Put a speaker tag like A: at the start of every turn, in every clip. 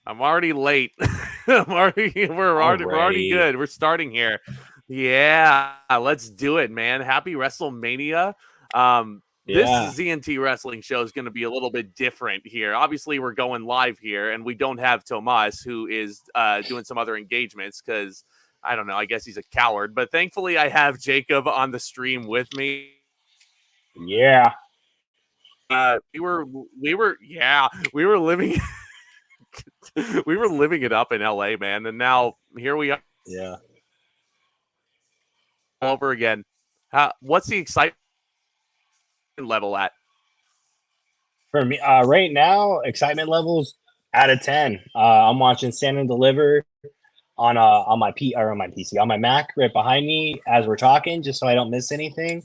A: I'm already late. We're already
B: Already.
A: good. We're starting here. Yeah, let's do it, man. Happy WrestleMania. This
B: Yeah.
A: ZNT wrestling show is going to be a little bit different here. Obviously, we're going live here, and we don't have Tomas, who is doing some other engagements because I don't know. I guess he's a coward. But thankfully, I have Jacob on the stream with me.
B: Yeah.
A: We were living we were living it up in LA, man, and now here we are
B: Yeah.
A: all over again. What's the excitement level at?
B: For me, right now, excitement levels out of 10. I'm watching Stand and Deliver on my PC on my Mac right behind me as we're talking, just so I don't miss anything.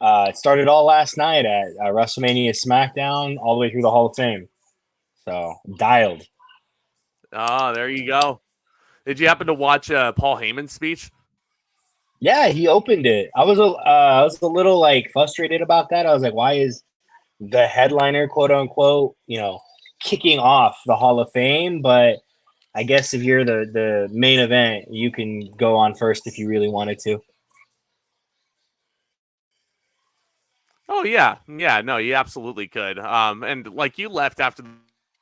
B: It started all last night at WrestleMania SmackDown, all the way through the Hall of Fame. So dialed.
A: Oh, there you go. Did you happen to watch Paul Heyman's speech?
B: Yeah, he opened it. I was a little like frustrated about that. I was like, why is the headliner, quote unquote, kicking off the Hall of Fame? But I guess if you're the main event, you can go on first if you really wanted to.
A: Oh yeah, no, you absolutely could. And like you left after the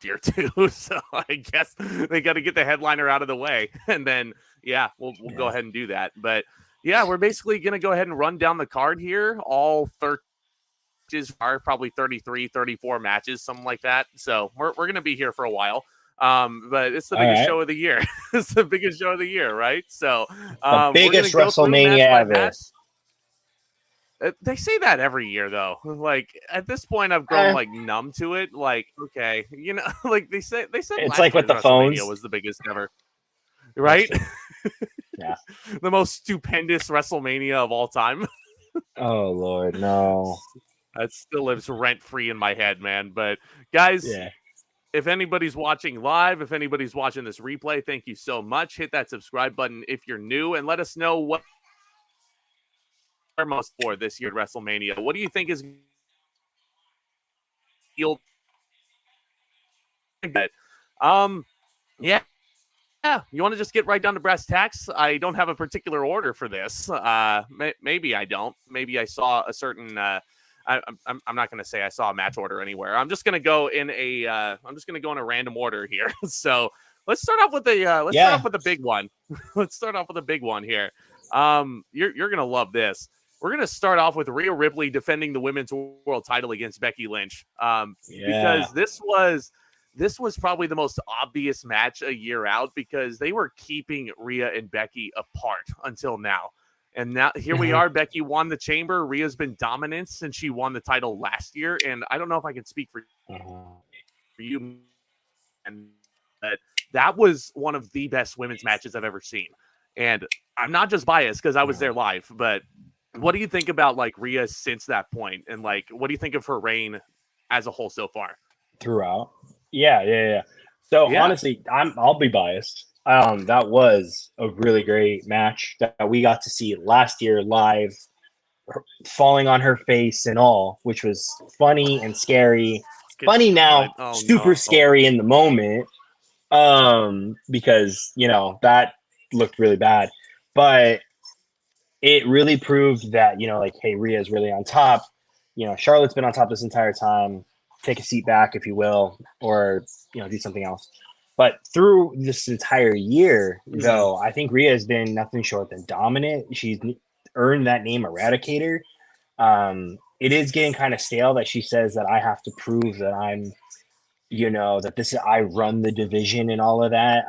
A: year too, so I guess they got to get the headliner out of the way, and then yeah, we'll go ahead and do that. But yeah, we're basically gonna go ahead and run down the card here. All 30 are probably 33, 34 matches, something like that. So we're gonna be here for a while. But it's the
B: All
A: biggest
B: right.
A: show of the year. It's the biggest show of the year, right? So
B: The
A: we're gonna
B: biggest
A: go through match
B: WrestleMania
A: by
B: ever.
A: match. They say that every year, though. Like at this point, I've grown
B: Eh,
A: like numb to it. Like, okay, like they said
B: it's
A: last
B: like with
A: year's
B: the
A: WrestleMania
B: phones.
A: was the biggest ever,
B: That's
A: right?
B: true. Yeah.
A: The most stupendous WrestleMania of all time.
B: Oh Lord, no.
A: That still lives rent free in my head, man. But guys,
B: Yeah.
A: if anybody's watching live, if anybody's watching this replay, thank you so much. Hit that subscribe button if you're new, and let us know what you're most for this year at WrestleMania. What do you think is field? Um, yeah. Yeah, you want to just get right down to brass tacks? I don't have a particular order for this. Maybe I don't. Maybe I saw a certain. I'm not going to say I saw a match order anywhere. I'm just going to go in a. I'm just going to go in a random order here. So let's start off with the. Let's start
B: Yeah.
A: off with the big one. Let's start off with the big one here. You're going to love this. We're going to start off with Rhea Ripley defending the women's world title against Becky Lynch.
B: Yeah.
A: Because this was probably the most obvious match a year out because they were keeping Rhea and Becky apart until now. And now here we are. Becky won the chamber. Rhea's been dominant since she won the title last year. And I don't know if I can speak for you, and that was one of the best women's matches I've ever seen. And I'm not just biased because I was there live, but what do you think about like Rhea since that point? And like, what do you think of her reign as a whole so far?
B: Throughout. Yeah. So
A: Yeah.
B: honestly, I'll be biased. That was a really great match that we got to see last year live, falling on her face and all, which was funny and scary. Funny now,
A: Oh,
B: super
A: no.
B: scary in the moment. Because that looked really bad, but it really proved that like, hey, Rhea's really on top. Charlotte's been on top this entire time. Take a seat back, if you will, or do something else. But through this entire year, though, I think Rhea has been nothing short than dominant. She's earned that name, Eradicator. It is getting kind of stale that she says that I have to prove that I'm, that this I run the division and all of that.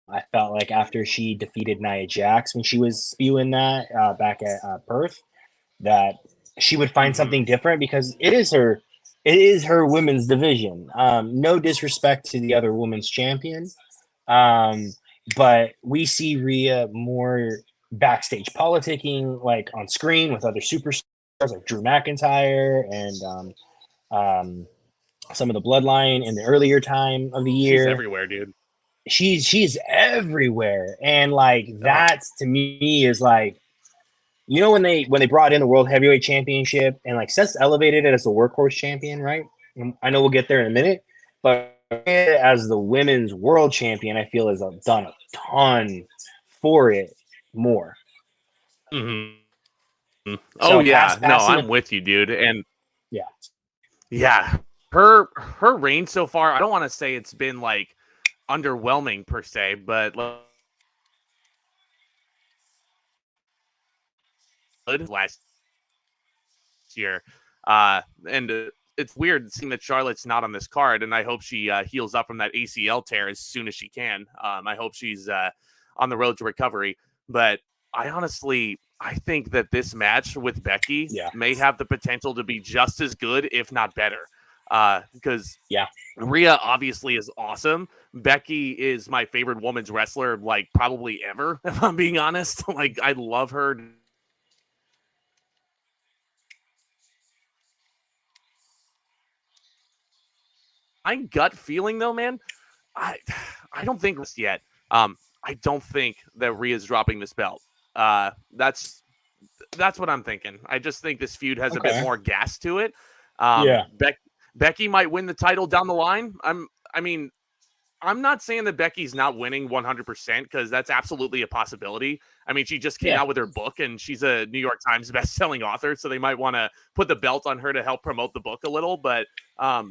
B: I felt like after she defeated Nia Jax when she was spewing that back at Perth, that she would find something different because it is her women's division. No disrespect to the other women's champion, but we see Rhea more backstage politicking, like on screen with other superstars like Drew McIntyre and some of the Bloodline in the earlier time of the year.
A: She's everywhere, dude.
B: She's everywhere, and like that to me is like, when they brought in the World Heavyweight Championship and like Seth's elevated it as a workhorse champion, right? And I know we'll get there in a minute, but as the women's world champion, I feel has done a ton for it more.
A: Mm-hmm.
B: So
A: Oh yeah, no,
B: passing
A: I'm with you, dude. And
B: yeah,
A: yeah, her reign so far, I don't want to say it's been like underwhelming per se, but last year. And it's weird seeing that Charlotte's not on this card, and I hope she heals up from that ACL tear as soon as she can. I hope she's on the road to recovery. But I think that this match with Becky may have the potential to be just as good, if not better. Because Rhea obviously is awesome. Becky is my favorite women's wrestler, like probably ever, if I'm being honest. Like I love her. My gut feeling though, man, I don't think yet. I don't think that Rhea's dropping this belt. That's what I'm thinking. I just think this feud has a bit more gas to it. Becky might win the title down the line. I'm not saying that Becky's not winning 100% because that's absolutely a possibility. I mean, she just came out with her book and she's a New York Times best-selling author, so they might want to put the belt on her to help promote the book a little. But I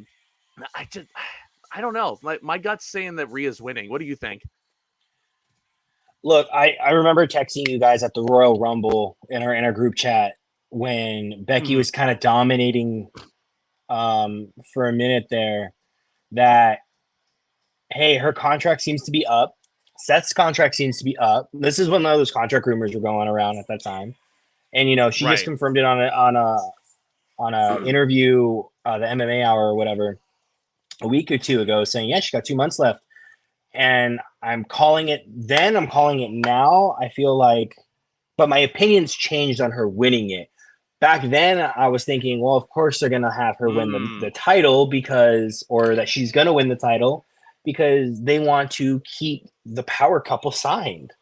A: don't know. My gut's saying that Rhea's winning. What do you think?
B: Look, I remember texting you guys at the Royal Rumble in our group chat when Becky was kind of dominating for a minute there that, hey, her contract seems to be up. Seth's contract seems to be up. This is when those contract rumors were going around at that time. And, she just confirmed it on a interview, the MMA Hour or whatever, a week or two ago, saying, yeah, she got 2 months left. And I'm calling it then, I'm calling it now. I feel like, but my opinion's changed on her winning it. Back then, I was thinking, well, of course they're going to have her win the title or that she's going to win the title because they want to keep the power couple signed.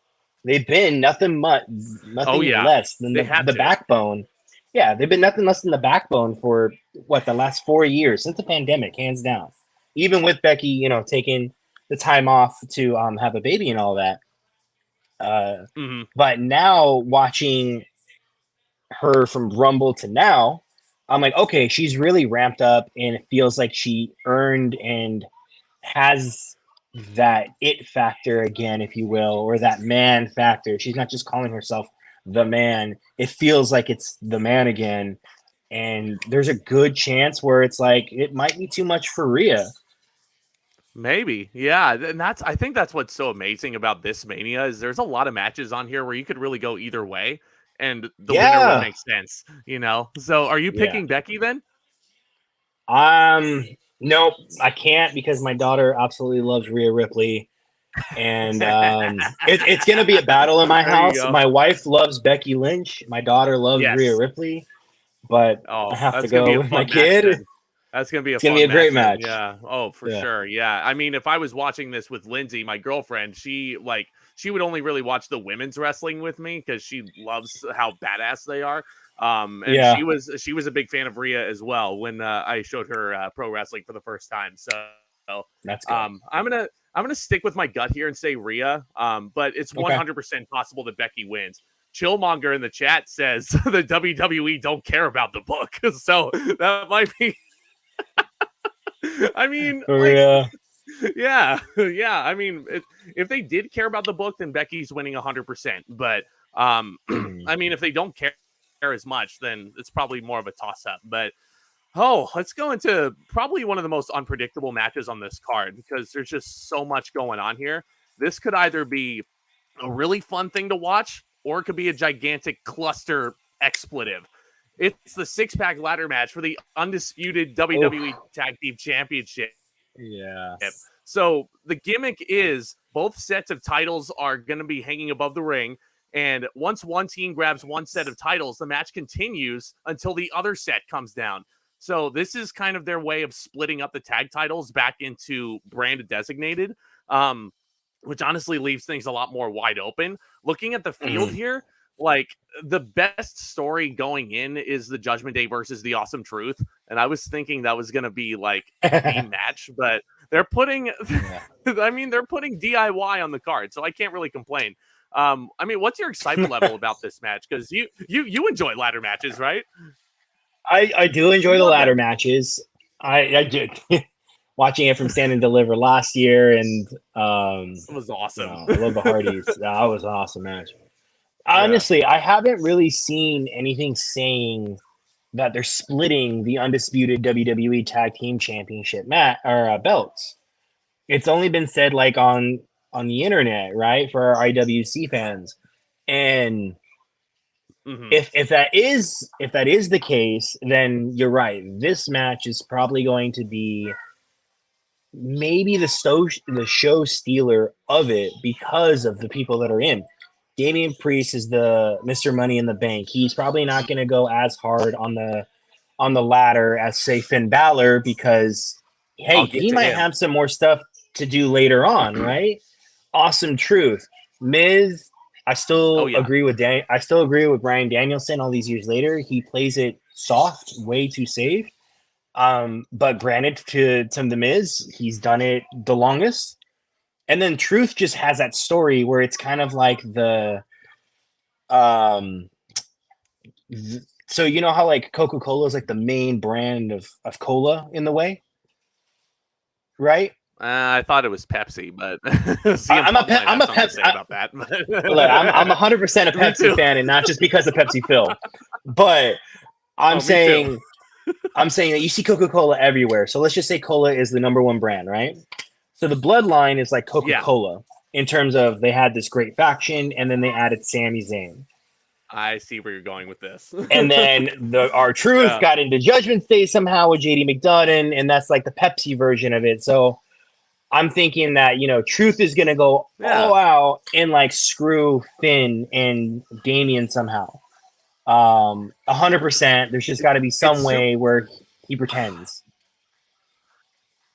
B: They've been nothing less than the backbone. Yeah, they've been nothing less than the backbone for the last 4 years since the pandemic, hands down. Even with Becky, taking the time off to have a baby and all that. But now watching her from Rumble to now, I'm like, okay, she's really ramped up and it feels like she earned and has that it factor again, if you will, or that man factor. She's not just calling herself the man. It feels like it's the man again. And there's a good chance where it's like, it might be too much for Rhea.
A: Maybe. Yeah. And I think that's what's so amazing about this Mania is there's a lot of matches on here where you could really go either way and the winner would make sense, So are you picking Becky then?
B: Nope, I can't because my daughter absolutely loves Rhea Ripley. And it's going to be a battle in my house. My wife loves Becky Lynch. My daughter loves Rhea Ripley. But I have to go with my kid.
A: Then. That's going to be a
B: great match.
A: Yeah. Oh, for sure. Yeah. I mean, if I was watching this with Lindsay, my girlfriend, she would only really watch the women's wrestling with me because she loves how badass they are. And she was a big fan of Rhea as well when I showed her pro wrestling for the first time. So
B: that's good.
A: I'm gonna stick with my gut here and say Rhea. But it's 100% possible that Becky wins. Chillmonger in the chat says the WWE don't care about the book, so that might be. I mean, yeah. I mean, if they did care about the book, then Becky's winning 100%. But I mean, if they don't care as much, then it's probably more of a toss-up. But let's go into probably one of the most unpredictable matches on this card because there's just so much going on here. This could either be a really fun thing to watch, or it could be a gigantic cluster expletive. It's the six-pack ladder match for the undisputed WWE Tag Team Championship.
B: Yeah.
A: So the gimmick is both sets of titles are going to be hanging above the ring. And once one team grabs one set of titles, the match continues until the other set comes down. So this is kind of their way of splitting up the tag titles back into brand designated, which honestly leaves things a lot more wide open. Looking at the field here, like the best story going in is the Judgment Day versus the Awesome Truth. And I was thinking that was going to be like the match, but they're putting, I mean, they're putting DIY on the card, so I can't really complain. I mean, what's your excitement level about this match? Because you enjoy ladder matches, right?
B: I do enjoy the
A: love
B: ladder
A: them.
B: matches. I did watching it from Stand and Deliver last year, and
A: It was awesome.
B: I love the Hardys. That was an awesome match. Honestly, I haven't really seen anything saying that they're splitting the undisputed WWE Tag Team Championship belts. It's only been said like on the internet, right, for our IWC fans. And if that is the case, then you're right. This match is probably going to be maybe the show stealer of it because of the people that are in. Damian Priest is the Mr. Money in the Bank. He's probably not going to go as hard on the ladder as say Finn Balor because he might have some more stuff to do later on, right? Awesome Truth, Miz. I still agree with I still agree with Bryan Danielson. All these years later, he plays it soft, way too safe. But granted, to the Miz, he's done it the longest. And then Truth just has that story where it's kind of like so you know how like Coca-Cola is like the main brand of cola in the way, right?
A: I thought it was Pepsi, but
B: I'm a Pepsi
A: about that.
B: Look, I'm 100% a Pepsi fan, and not just because of Pepsi Phil, but I'm saying that you see Coca-Cola everywhere. So let's just say cola is the number one brand, right? So the Bloodline is like Coca-Cola in terms of they had this great faction, and then they added Sami Zayn.
A: I see where you're going with this.
B: And then our Truth got into Judgment Day somehow with JD McDonough, and that's like the Pepsi version of it. So I'm thinking that, Truth is going to go all out and like screw Finn and Damian somehow. 100%. There's just got to be some way where he pretends.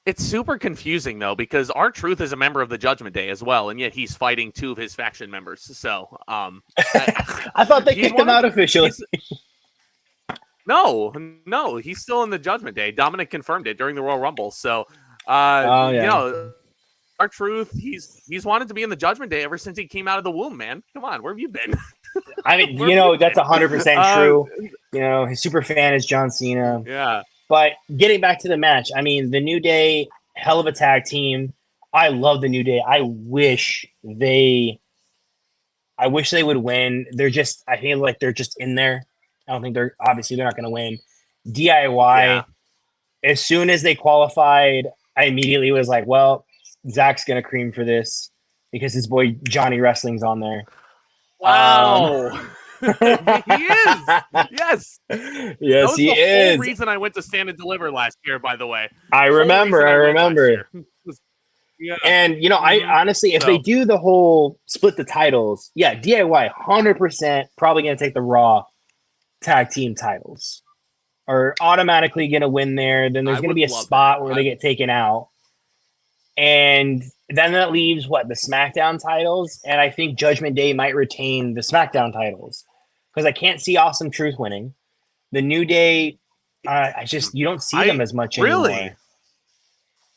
A: It's super confusing, though, because R-Truth is a member of the Judgment Day as well, and yet he's fighting two of his faction members. So,
B: I thought they kicked him out officially.
A: No, he's still in the Judgment Day. Dominik confirmed it during the Royal Rumble. So, R-Truth, he's wanted to be in the Judgment Day ever since he came out of the womb, man. Come on, where have you been?
B: I mean, that's 100% true. His super fan is John Cena.
A: Yeah.
B: But getting back to the match, I mean, the New Day, hell of a tag team. I love the New Day. I wish they would win. I feel like they're just in there. I don't think they're not going to win. DIY, as soon as they qualified, I immediately was like, well, Zack's going to cream for this because his boy Johnny Wrestling's on there.
A: Wow. He is. Yes.
B: Yes, he is.
A: Whole reason I went to Stand and Deliver last year, by the way.
B: I remember.
A: Yeah.
B: And I honestly, if they do the whole split the titles, DIY 100% probably going to take the Raw tag team titles, or automatically going to win there. Then there's going to be a spot where they get taken out, and then that leaves the SmackDown titles, and I think Judgment Day might retain the SmackDown titles because I can't see Awesome Truth winning. The New Day, you don't see them as much anymore. Really?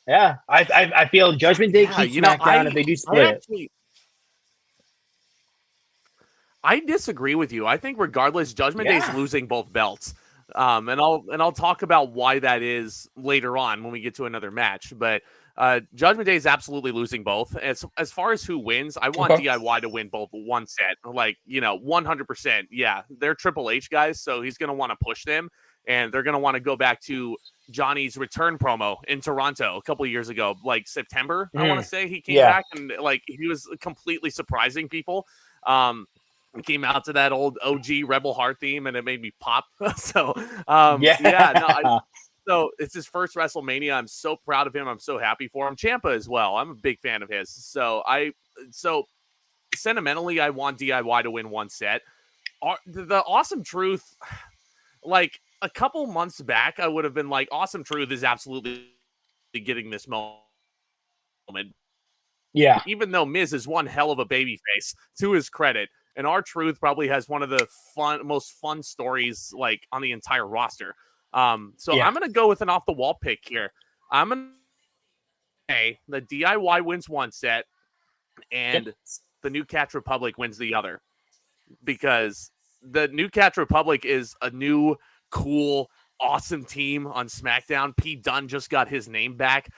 B: Yeah, I feel Judgment Day keeps SmackDown if they do split.
A: I disagree with you. I think regardless, Judgment Day is losing both belts. And I'll talk about why that is later on when we get to another match. But Judgment Day is absolutely losing both. As far as who wins, I want DIY to win both one set. 100%. Yeah, they're Triple H guys, so he's going to want to push them. And they're going to want to go back to Johnny's return promo in Toronto a couple of years ago, like September, I want to say. He came back and he was completely surprising people. He came out to that old OG Rebel Heart theme, and it made me pop. So, so it's his first WrestleMania. I'm so proud of him. I'm so happy for him. Ciampa as well. I'm a big fan of his. So sentimentally, I want DIY to win one set. The Awesome Truth, a couple months back, I would have been like, Awesome Truth is absolutely getting this moment.
B: Yeah.
A: Even though Miz is one hell of a babyface, to his credit. And R-Truth probably has one of the most fun stories on the entire roster. I'm going to go with an off-the-wall pick here. I'm going the DIY wins one set and the New Catch Republic wins the other, because the New Catch Republic is a new, cool, awesome team on SmackDown. Pete Dunne just got his name back.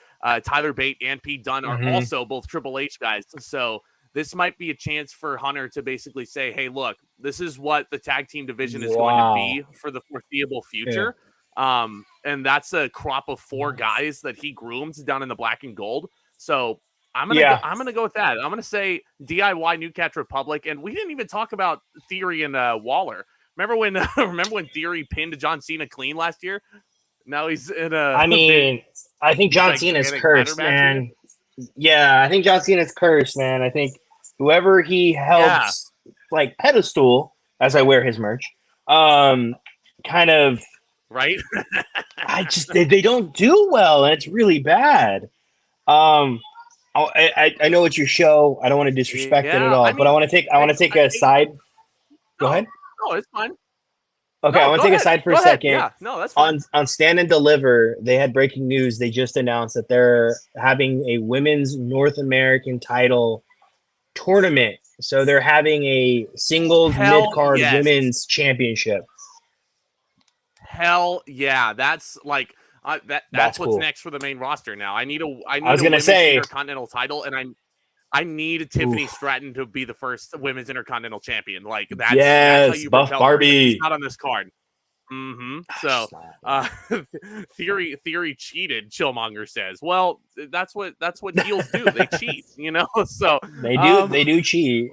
A: Tyler Bate and Pete Dunne are also both Triple H guys. So this might be a chance for Hunter to basically say, hey, look, this is what the tag team division is going to be for the foreseeable future. Yeah. And that's a crop of 4 guys that he groomed down in the black and gold. So I'm gonna go with that. I'm gonna say DIY New Catch Republic, and we didn't even talk about Theory and Waller. Remember when Theory pinned John Cena clean last year? Now he's in a.
B: I mean, I think John Cena's cursed, man. Yeah, I think John Cena's cursed, man. I think whoever he helps, like pedestal, as I wear his merch, kind of
A: right.
B: I just they don't do well, and it's really bad. I know it's your show. I don't want to disrespect it at all, but I want to take a side. Go ahead.
A: No, it's fine.
B: Okay, I want to take a side for a second.
A: Yeah, no, that's fine.
B: On Stand and Deliver, they had breaking news. They just announced that they're having a women's North American title tournament. So they're having a singles mid-card women's championship.
A: Hell yeah, that's like that's what's cool. Next for the main roster now. I need a women's Intercontinental title, and I need Tiffany Stratton to be the first women's Intercontinental champion. Like that's how you
B: Buff Barbie.
A: It's not on this card. So theory cheated, Chillmonger says. Well, that's what heels do. They cheat, So
B: they do cheat.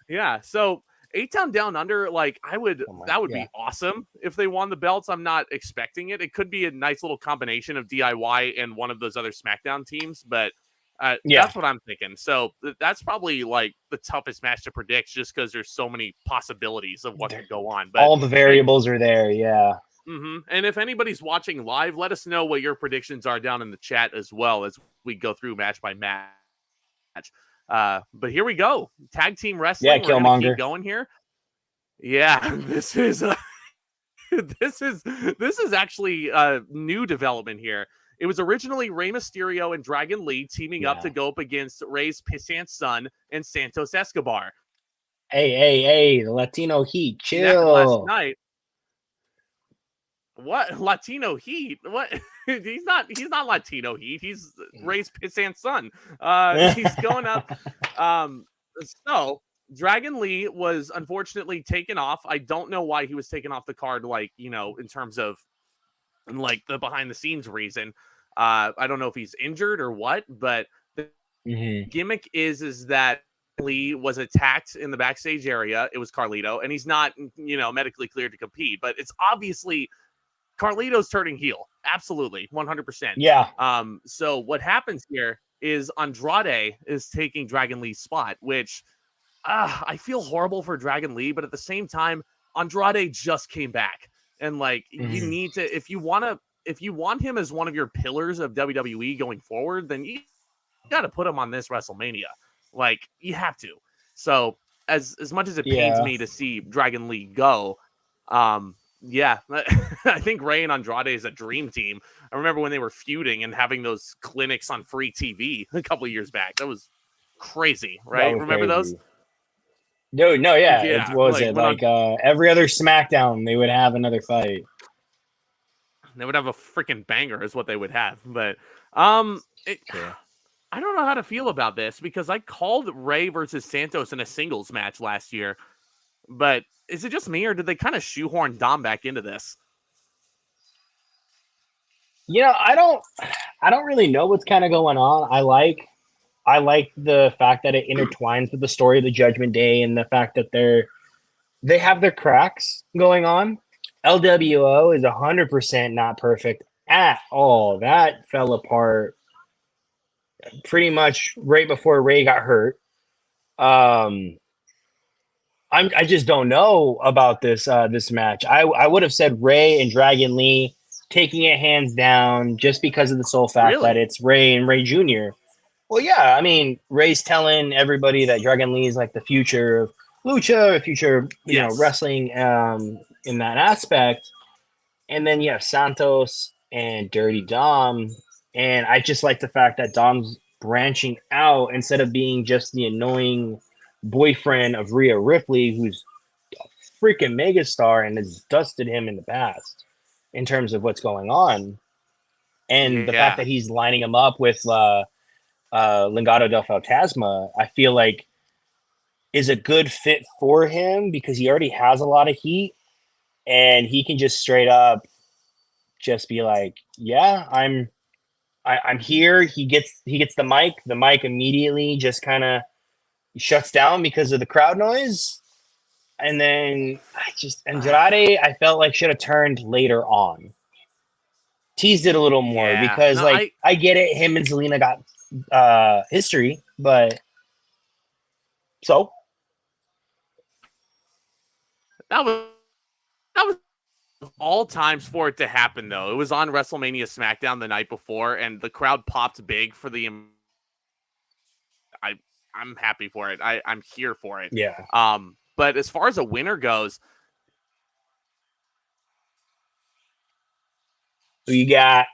A: Yeah. So 8-Town Down Under, like that would be awesome if they won the belts. I'm not expecting it. It could be a nice little combination of DIY and one of those other SmackDown teams, but that's what I'm thinking. So that's probably like the toughest match to predict, just because there's so many possibilities of what could go on. But
B: all the variables are there. Yeah.
A: And if anybody's watching live, let us know what your predictions are down in the chat as well as we go through match by match. But here we go. Tag team wrestling.
B: Yeah, Killmonger.
A: Keep going here. Yeah, this is actually a new development here. It was originally Rey Mysterio and Dragon Lee teaming up to go up against Rey's pissant son and Santos Escobar.
B: Hey, the Latino Heat, chill.
A: Last night. What? Latino Heat? What? He's not Latino Heat. He's Rey's pissant son. He's going up. So Dragon Lee was unfortunately taken off. I don't know why he was taken off the card, in terms of like the behind the scenes reason. I don't know if he's injured or what, but the gimmick is that Lee was attacked in the backstage area. It was Carlito, and he's not, medically cleared to compete, but it's obviously Carlito's turning heel. Absolutely. 100%.
B: Yeah.
A: So what happens here is Andrade is taking Dragon Lee's spot, which I feel horrible for Dragon Lee, but at the same time, Andrade just came back. And you need to, if you want him as one of your pillars of WWE going forward, then you got to put him on this WrestleMania. You have to. So as much as it pains me to see Dragon Lee go, I think Rey and Andrade is a dream team. I remember when they were feuding and having those clinics on free TV a couple of years back. That was crazy, right? Remember those?
B: Dude, no, yeah. It was every other SmackDown they would have another fight.
A: They would have a freaking banger is what they would have. But I don't know how to feel about this, because I called Rey versus Santos in a singles match last year. But is it just me, or did they kind of shoehorn Dom back into this?
B: I don't really know what's kind of going on. I like the fact that it intertwines with the story of the Judgment Day, and the fact that they have their cracks going on. LWO is 100% not perfect at all. That fell apart pretty much right before Rey got hurt. I just don't know about this match. I would have said Rey and Dragon Lee taking it hands down, just because of the sole fact that it's Rey and Rey Jr. Well, yeah, I mean, Rey's telling everybody that Dragon Lee is like the future of lucha, future, wrestling in that aspect. And then you have Santos and Dirty Dom And I just like the fact that Dom's branching out instead of being just the annoying boyfriend of Rhea Ripley, who's a freaking megastar and has dusted him in the past in terms of what's going on. And the fact
A: Yeah.
B: that he's lining him up with Legado del Fantasma, I feel like is a good fit for him because he already has a lot of heat and he can just straight up just be like, yeah, I'm here. He gets the mic immediately just kind of shuts down because of the crowd noise. And then Andrade, I felt like should have turned later on. Teased it a little more
A: Yeah.
B: because
A: No,
B: I get it. Him and Zelina got history, but so
A: that was of all times for it to happen, though. It was on WrestleMania SmackDown the night before, and the crowd popped big for the. I'm happy for it. I'm here for it.
B: yeah.
A: But as far as a winner goes,
B: Who you got?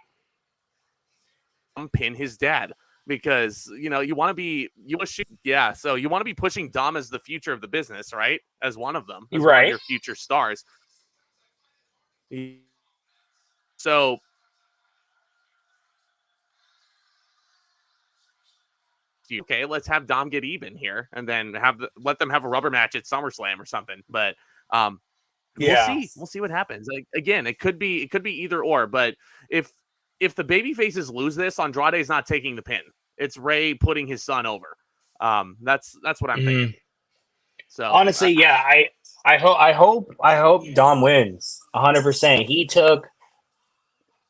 A: Pin his dad because you want to be so you want to be pushing Dom as the future of the business, right? As one of them, as one of
B: Right.
A: your future stars. So okay, let's have Dom get even here, and then let them have a rubber match at SummerSlam or something. But
B: Yeah.
A: we'll see what happens. Like, again, it could be either or. But if the baby faces lose this, Andrade's not taking the pin. It's Ray putting his son over. That's what I'm thinking. So
B: honestly, yeah, I hope Dom wins 100%.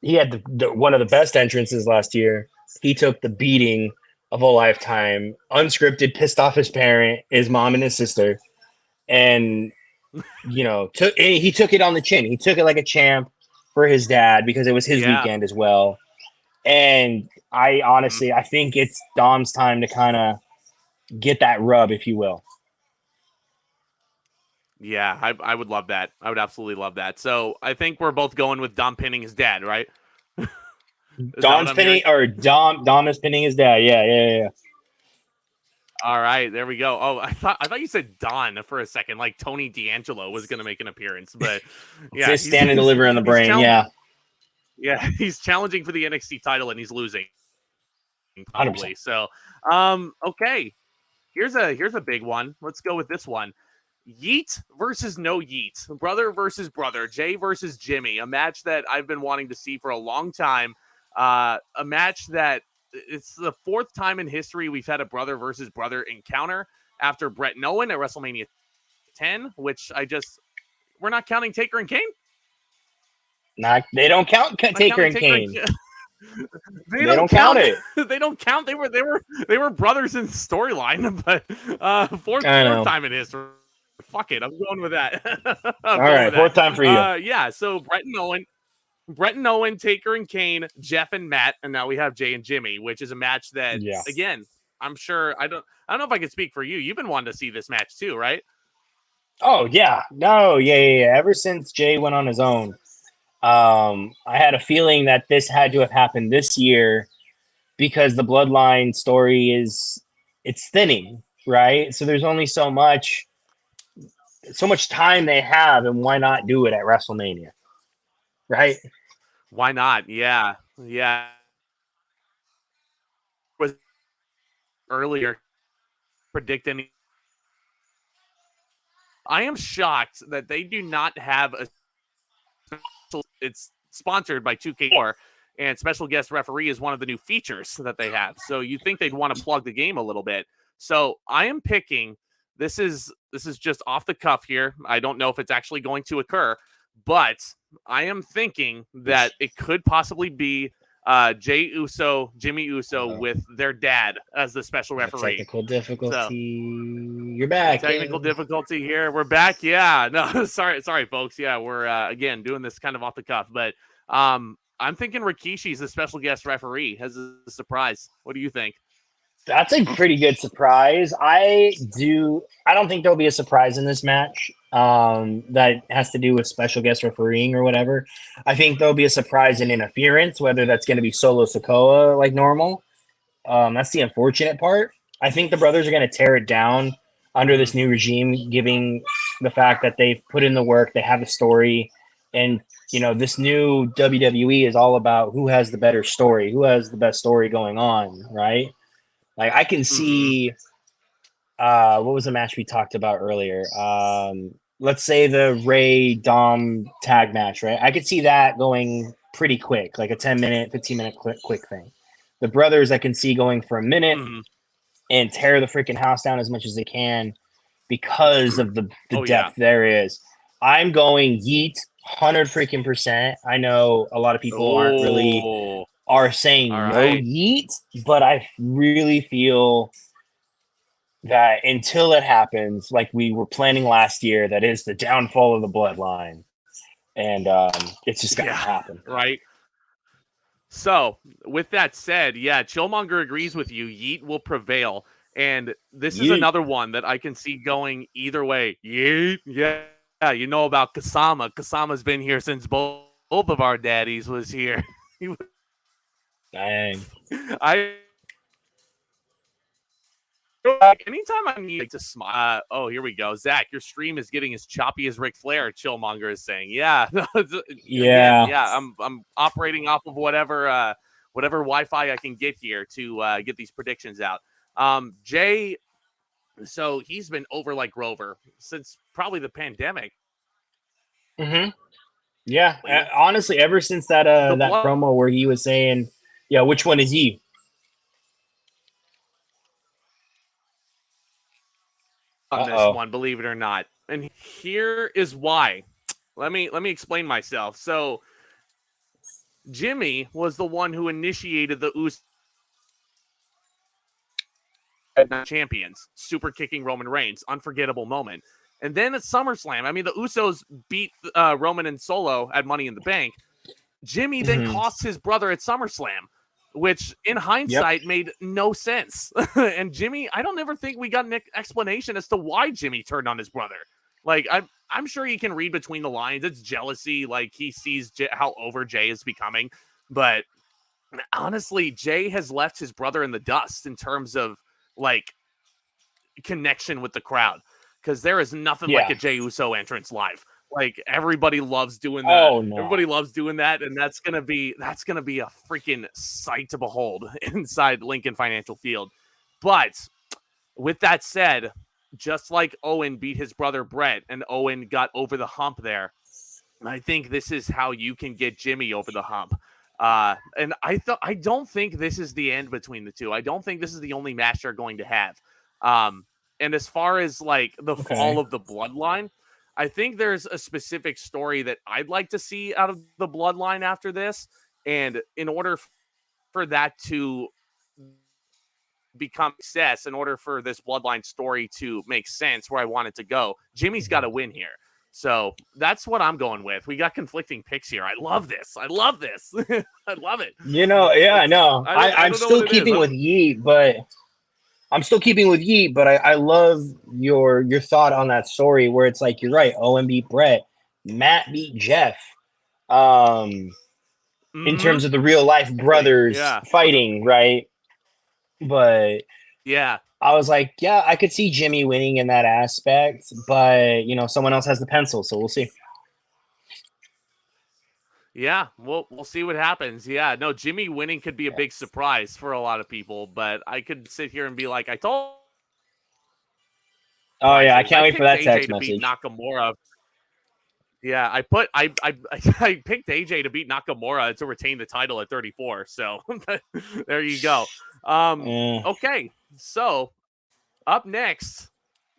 B: He had one of the best entrances last year. He took the beating of a lifetime, unscripted, pissed off his parent, his mom, and his sister, and he took it on the chin. He took it like a champ for his dad because it was his weekend as well. And I honestly, I think it's Dom's time to kind of get that rub, if you will.
A: Yeah, I would love that. I would absolutely love that. So I think we're both going with Dom pinning his dad, right?
B: Dom's pinning, or Dom is pinning his dad. Yeah.
A: All right, there we go. Oh, I thought you said Don for a second, like Tony D'Angelo was going to make an appearance, but yeah,
B: he's stand and deliver on the brain.
A: Yeah, he's challenging for the NXT title and he's losing probably.
B: 100%.
A: So, okay, here's a big one. Let's go with this one. Yeet versus no Yeet, brother versus brother, Jey versus Jimmy, a match that I've been wanting to see for a long time. A match that it's the fourth time in history we've had a brother versus brother encounter after Brett and Owen at WrestleMania 10, which we're not counting Taker and Kane.
B: They don't count Taker and Kane.
A: They don't count it. They don't count. They were brothers in storyline, but fourth time in history. Fuck it, I'm going with that.
B: All right, fourth time for you.
A: Yeah, so Brett and Owen, Taker and Kane, Jeff and Matt, and now we have Jey and Jimmy, which is a match that, again, I'm sure I don't know if I can speak for you. You've been wanting to see this match too, right?
B: Oh yeah, no, yeah. Ever since Jey went on his own, I had a feeling that this had to have happened this year because the Bloodline story it's thinning, right? So there's only so much time they have, and why not do it at WrestleMania? Right?
A: Why not? Yeah. Was earlier predicting. I am shocked that they do not have a special. It's sponsored by 2K4, and special guest referee is one of the new features that they have. So you think they'd want to plug the game a little bit. So I am picking. This is just off the cuff here. I don't know if it's actually going to occur, but I am thinking that it could possibly be Jey Uso, Jimmy Uso with their dad as the special referee.
B: Technical difficulty. You're back.
A: Technical difficulty here. We're back. Yeah. No, sorry, folks. Yeah, we're again doing this kind of off the cuff, but I'm thinking Rikishi's the special guest referee as a surprise. What do you think?
B: That's a pretty good surprise. I don't think there'll be a surprise in this match. That has to do with special guest refereeing or whatever. I think there'll be a surprise in interference, whether that's going to be Solo Sikoa like normal. That's the unfortunate part. I think the brothers are going to tear it down under this new regime, giving the fact that they've put in the work, they have a story, and this new WWE is all about who has the better story, who has the best story going on, right? Like I can see, what was the match we talked about earlier? Let's say the Ray Dom tag match, right? I could see that going pretty quick, like a 10-minute, 15-minute quick thing. The brothers I can see going for a minute and tear the freaking house down as much as they can because of the depth there is. I'm going Yeet 100% I know a lot of people are saying Yeet, but I really feel that until it happens, like we were planning last year, that is the downfall of the bloodline. And it's just got to happen.
A: Right. So, with that said, Chillmonger agrees with you. Yeet will prevail. And this is another one that I can see going either way. Yeet, yeah, you know about Kasama. Kasama's been here since both of our daddies was here.
B: Dang.
A: Anytime I need to smile. Oh, here we go. Zach, your stream is getting as choppy as Ric Flair, Chillmonger is saying. Yeah. I'm operating off of whatever Wi-Fi I can get here to get these predictions out. Jey, so he's been over like Rover since probably the pandemic.
B: Yeah, honestly, ever since that promo where he was saying, "Yeah, which one is he?"
A: On this one, believe it or not, and here is why. Let me explain myself. So, Jimmy was the one who initiated the Uso champions, super kicking Roman Reigns, unforgettable moment. And then at SummerSlam, I mean, the Usos beat Roman and Solo at Money in the Bank. Jimmy then cost his brother at SummerSlam, which in hindsight made no sense. And Jimmy, I don't ever think we got an explanation as to why Jimmy turned on his brother. Like, I'm sure he can read between the lines. It's jealousy. Like, he sees how over Jey is becoming. But honestly, Jey has left his brother in the dust in terms of, like, connection with the crowd. Because there is nothing like a Jey Uso entrance live. Like, everybody loves doing that. Everybody loves doing that, and that's gonna be a freaking sight to behold inside Lincoln Financial Field. But with that said, just like Owen beat his brother Brett, and Owen got over the hump there, I think this is how you can get Jimmy over the hump. And I don't think this is the end between the two. I don't think this is the only match they're going to have. And as far as like the fall of the bloodline, I think there's a specific story that I'd like to see out of the bloodline after this. And in order for that to become success, in order for this bloodline story to make sense where I want it to go, Jimmy's got to win here. So that's what I'm going with. We got conflicting picks here. I love this. I love it.
B: I know. I'm still keeping with Yeet, but I love your thought on that story where it's like, you're right. Owen beat Brett, Matt beat Jeff. In terms of the real life brothers fighting, right? But I was like, I could see Jimmy winning in that aspect, but someone else has the pencil, so we'll see.
A: Yeah, we'll see what happens. Yeah, no, Jimmy winning could be a big surprise for a lot of people, but I could sit here and be like, I told.
B: Oh yeah, I can't wait for that text message.
A: Nakamura. Yeah, I picked AJ to beat Nakamura to retain the title at 34. So there you go. Okay, so up next,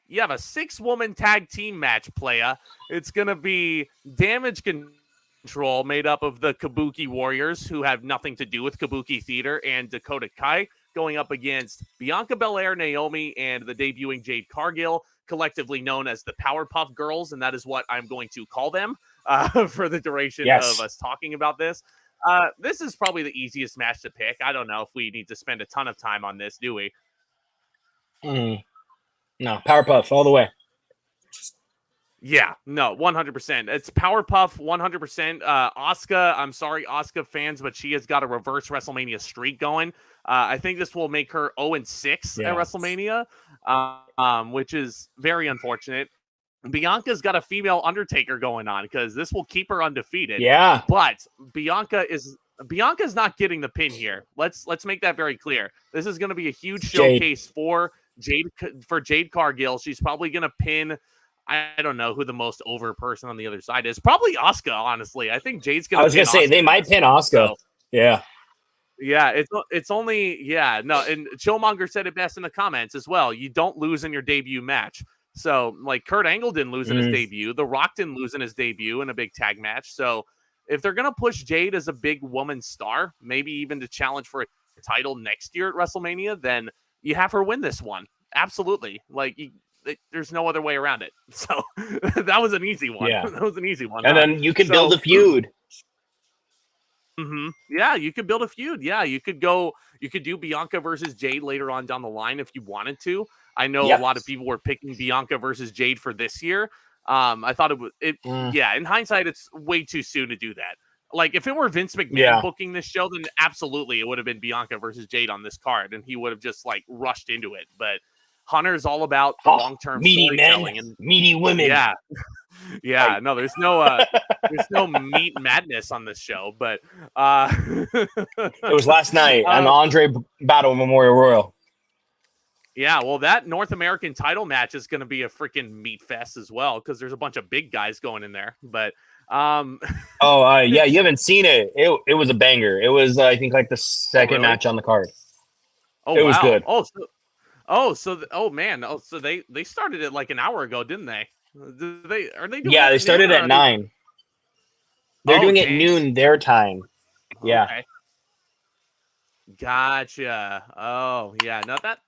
A: you have a 6-woman tag team match, playa. It's gonna be Damage Control, made up of the Kabuki Warriors, who have nothing to do with Kabuki Theater, and Dakota Kai, going up against Bianca Belair, Naomi, and the debuting Jade Cargill, collectively known as the Powerpuff Girls, and that is what I'm going to call them for the duration of us talking about this. This is probably the easiest match to pick. I don't know if we need to spend a ton of time on this, do we?
B: No, Powerpuff all the way.
A: Yeah, no, 100%. It's Powerpuff, 100%. Asuka, I'm sorry, Asuka fans, but she has got a reverse WrestleMania streak going. I think this will make her 0-6 at WrestleMania, which is very unfortunate. Bianca's got a female Undertaker going on because this will keep her undefeated.
B: Yeah,
A: but Bianca's not getting the pin here. Let's make that very clear. This is going to be a huge showcase for Jade Cargill. She's probably going to pin. I don't know who the most over person on the other side is. Probably Asuka, honestly. I think Jade's going to. I
B: was going to say they might pin Asuka. So. Yeah.
A: Yeah, it's only no, and Chillmonger said it best in the comments as well. You don't lose in your debut match. So, like, Kurt Angle didn't lose in his debut. The Rock didn't lose in his debut in a big tag match. So, if they're going to push Jade as a big woman star, maybe even to challenge for a title next year at WrestleMania, then you have her win this one. Absolutely. Like, there's no other way around it. So, that was an easy one.
B: Yeah.
A: That was an easy one.
B: And then you could build a feud.
A: Yeah, you could build a feud. Yeah, you could do Bianca versus Jade later on down the line if you wanted to. I know a lot of people were picking Bianca versus Jade for this year. I thought yeah, in hindsight, it's way too soon to do that. Like, if it were Vince McMahon booking this show, then absolutely it would have been Bianca versus Jade on this card, and he would have just, like, rushed into it. But Hunter's all about long-term storytelling and
B: meaty women.
A: Yeah. Yeah, no, there's no meat madness on this show, but
B: it was last night on the Andrade Battle Memorial Royal.
A: Yeah, well, that North American title match is going to be a freaking meat fest as well because there's a bunch of big guys going in there. But
B: yeah, you haven't seen it. It was a banger. It was I think like the second match on the card.
A: Oh, it was good. So they started it like an hour ago, didn't they? Are they doing
B: they started at 9. They're doing it noon their time. Yeah.
A: Okay. Gotcha. Oh, yeah. No, that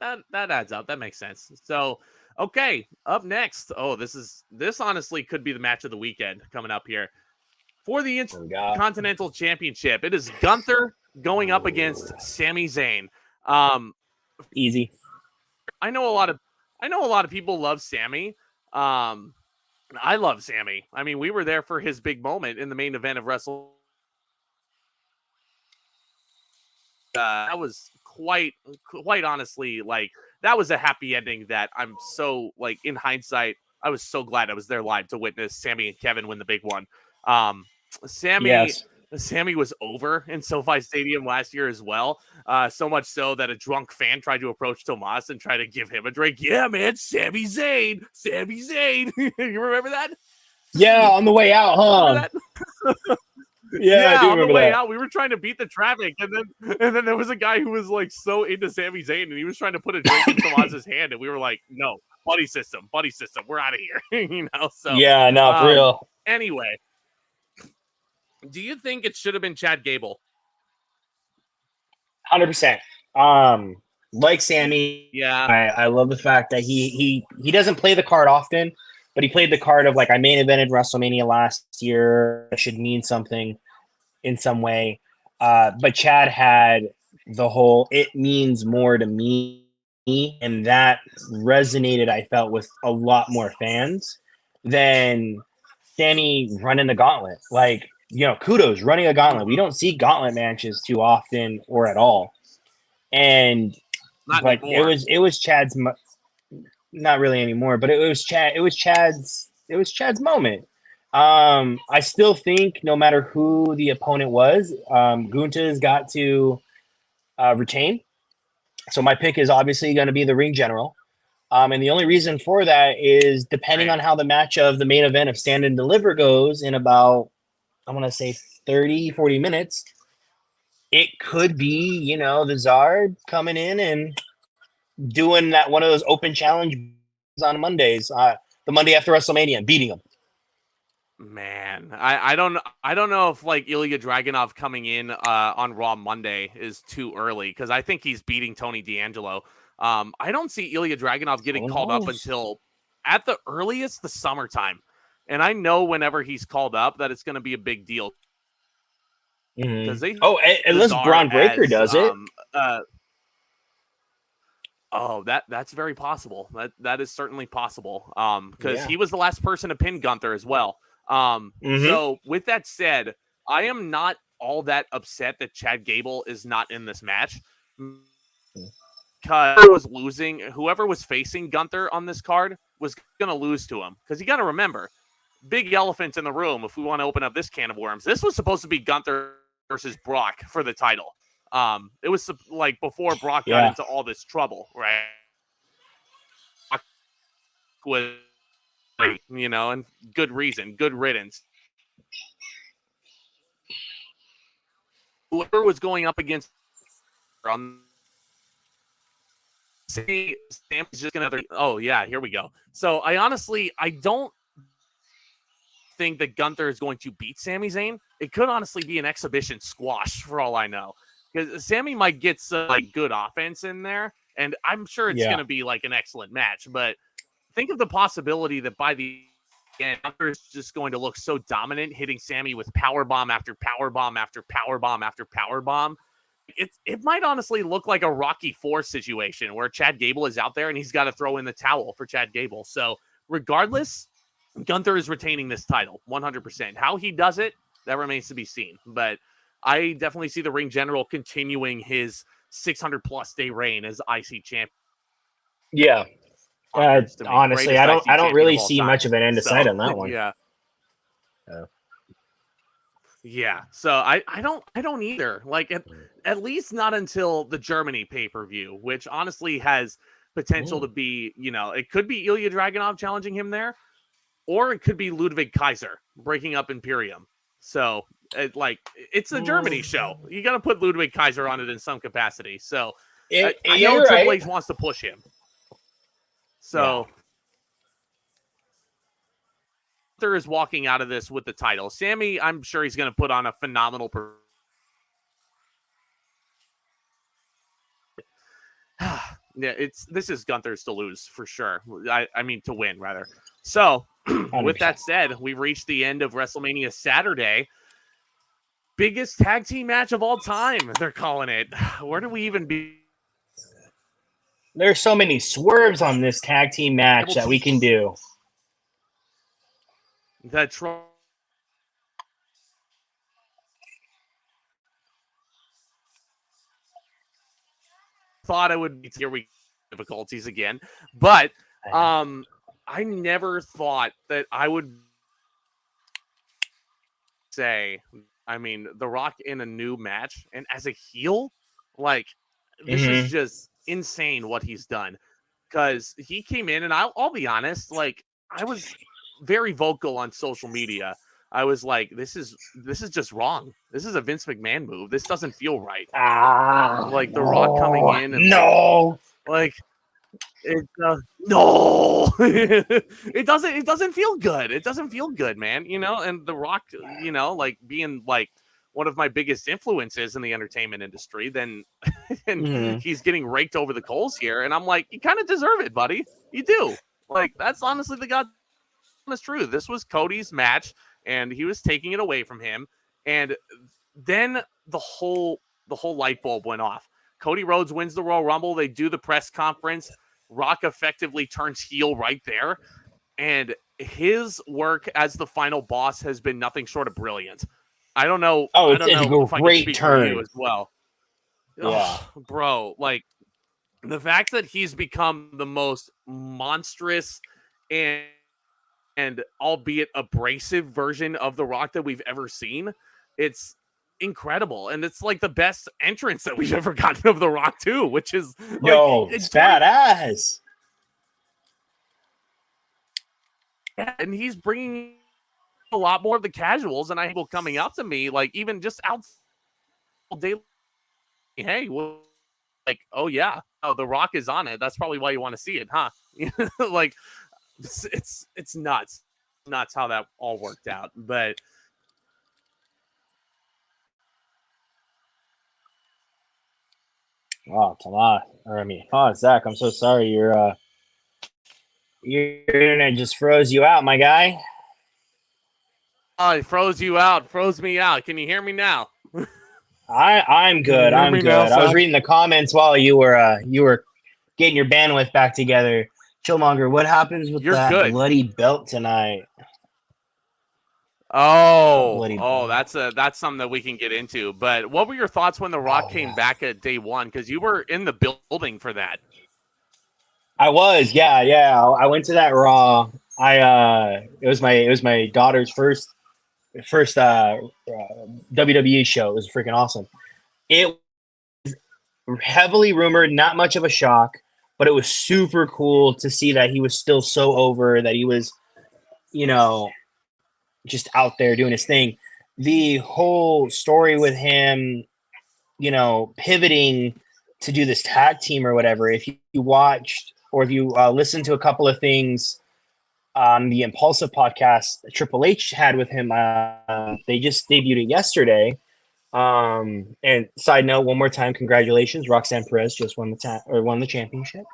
A: adds up. That makes sense. So, okay, up next. Oh, this honestly could be the match of the weekend coming up here. For the Intercontinental Championship, it is Gunther going up against Sami Zayn.
B: Easy.
A: I know a lot of people love Sami. I love Sami. I mean, we were there for his big moment in the main event of WrestleMania. That was quite honestly, like, that was a happy ending that I'm so, like, in hindsight, I was so glad I was there live to witness Sami and Kevin win the big one. Sami was over in SoFi Stadium last year as well. So much so that a drunk fan tried to approach Tomas and try to give him a drink. Yeah, man, Sami Zayn. You remember that?
B: Yeah, on the way out, huh?
A: Yeah, on the way out, we were trying to beat the traffic, and then there was a guy who was, like, so into Sami Zayn, and he was trying to put a drink in Tomas's hand, and we were like, no, buddy system, we're out of here. So
B: yeah, no, for real.
A: Anyway, do you think it should have been Chad Gable?
B: 100%. Like Sami,
A: yeah,
B: I love the fact that he doesn't play the card often, but he played the card of, like, I main evented WrestleMania last year. It should mean something in some way. But Chad had the whole "it means more to me," and that resonated, I felt, with a lot more fans than Sami running the gauntlet. Like, kudos, running a gauntlet. We don't see gauntlet matches too often or at all. And it was Chad's. Not really anymore, but it was Chad's moment. I still think no matter who the opponent was, Gunther's got to retain. So my pick is obviously going to be the ring general. And the only reason for that is depending on how the match of the main event of Stand and Deliver goes in about, I want to say 30, 40 minutes, it could be, the Zard coming in and doing that one of those open challenge on Mondays, the Monday after WrestleMania, and beating them.
A: Man, I don't know if, like, Ilya Dragunov coming in on Raw Monday is too early, because I think he's beating Tony D'Angelo. I don't see Ilya Dragunov getting called up until at the earliest the summertime, and I know whenever he's called up that it's going to be a big deal.
B: Unless Braun Breaker does it.
A: Oh, that's very possible. That is certainly possible. Because
B: Yeah.
A: he was the last person to pin Gunther as well.
B: Mhm.
A: So with that said, I am not all that upset that Chad Gable is not in this match. Because was losing, whoever was facing Gunther on this card was gonna lose to him. Because you gotta remember, big elephant in the room, if we want to open up this can of worms, this was supposed to be Gunther versus Brock for the title. It was like before Brock got into all this trouble, right? Was, and good reason, good riddance. Whoever was going up against on Sam's just gonna. Oh yeah, here we go. So I don't think that Gunther is going to beat Sami Zayn. It could honestly be an exhibition squash for all I know, because Sami might get some like good offense in there, and I'm sure it's going to be like an excellent match. But think of the possibility that by the end, Gunther is just going to look so dominant, hitting Sami with power bomb after power bomb after power bomb after power bomb. It might honestly look like a Rocky IV situation where Chad Gable is out there and he's got to throw in the towel for Chad Gable. So regardless, Gunther is retaining this title 100%. How he does it, that remains to be seen. But I definitely see the Ring General continuing his 600+ day reign as IC champion.
B: Yeah. Honestly, I don't really see much of an end to sight on that one.
A: Yeah. Yeah. So I don't either. Like at least not until the Germany pay-per-view, which honestly has potential to be, it could be Ilya Dragunov challenging him there, or it could be Ludwig Kaiser breaking up Imperium. So it's a Germany show. You got to put Ludwig Kaiser on it in some capacity. So I know Triple H wants to push him. So Gunther is walking out of this with the title. Sami, I'm sure he's going to put on a phenomenal this is Gunther's to lose for sure. I mean to win rather. So with that said, we've reached the end of WrestleMania Saturday. Biggest tag team match of all time, they're calling it. Where do we even be?
B: There's so many swerves on this tag team match that we can do.
A: Thought I would be here we difficulties again, but I never thought that I would say, I mean, The Rock in a new match and as a heel, like this is just insane what he's done. Because he came in and I'll be honest, like I was very vocal on social media. I was like, this is just wrong. This is a Vince McMahon move. This doesn't feel right. Like The Rock coming in and no. It doesn't feel good. It doesn't feel good, man. And The Rock, like being like one of my biggest influences in the entertainment industry, then he's getting raked over the coals here. And I'm like, you kind of deserve it, buddy. You do. Like, that's honestly the God honest truth. This was Cody's match, and he was taking it away from him. And then the whole light bulb went off. Cody Rhodes wins the Royal Rumble. They do the press conference. Rock effectively turns heel right there. And his work as the final boss has been nothing short of brilliant. I don't know.
B: It's a great turn
A: as well.
B: Yeah,
A: bro. Like the fact that he's become the most monstrous and albeit abrasive version of The Rock that we've ever seen, it's incredible. And it's like the best entrance that we've ever gotten of The Rock too, which is
B: it's badass.
A: Yeah, and he's bringing a lot more of the casuals and people coming up to me, like even just out all day. Hey, well, like, oh yeah, The Rock is on it. That's probably why you want to see it, huh? Like, it's nuts how that all worked out. But
B: Zach, I'm so sorry. Your internet just froze you out, my guy.
A: Oh, it froze you out, froze me out. Can you hear me now?
B: I'm good. I'm good. I was reading the comments while you were getting your bandwidth back together. Chillmonger, what happens with
A: You're
B: that
A: good.
B: bloody belt tonight?
A: Oh, that's something that we can get into. But what were your thoughts when The Rock came back at day one? Because you were in the building for that.
B: I was, yeah. I went to that Raw. It was my daughter's first WWE show. It was freaking awesome. It was heavily rumored, not much of a shock, but it was super cool to see that he was still so over, that he was, just out there doing his thing. The whole story with him, pivoting to do this tag team or whatever. If you watched or if you listened to a couple of things on the Impulsive podcast Triple H had with him, they just debuted it yesterday. And side note, one more time, congratulations, Roxanne Perez just won the championship.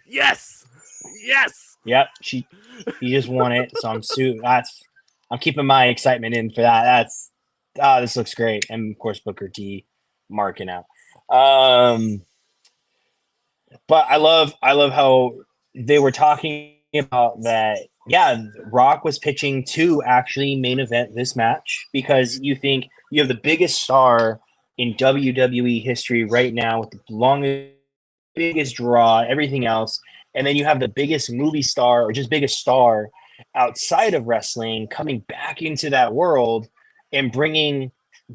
A: Yes.
B: Yep, she just won it, so I'm keeping my excitement in for that. This looks great, and of course Booker T marking out. But I love how they were talking about that. Yeah, Rock was pitching to actually main event this match, because you think you have the biggest star in WWE history right now with the biggest draw, everything else. And then you have the biggest movie star or just biggest star outside of wrestling coming back into that world and bringing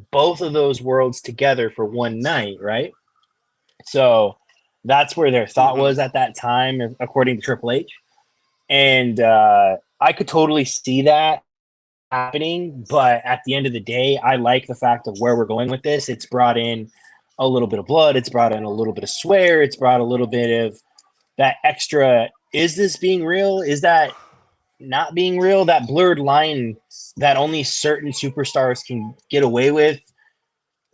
B: both of those worlds together for one night, right? So that's where their thought was at that time, according to Triple H. And I could totally see that happening. But at the end of the day, I like the fact of where we're going with this. It's brought in a little bit of blood. It's brought in a little bit of swear. It's brought a little bit of that extra, is this being real? Is that not being real? That blurred line that only certain superstars can get away with.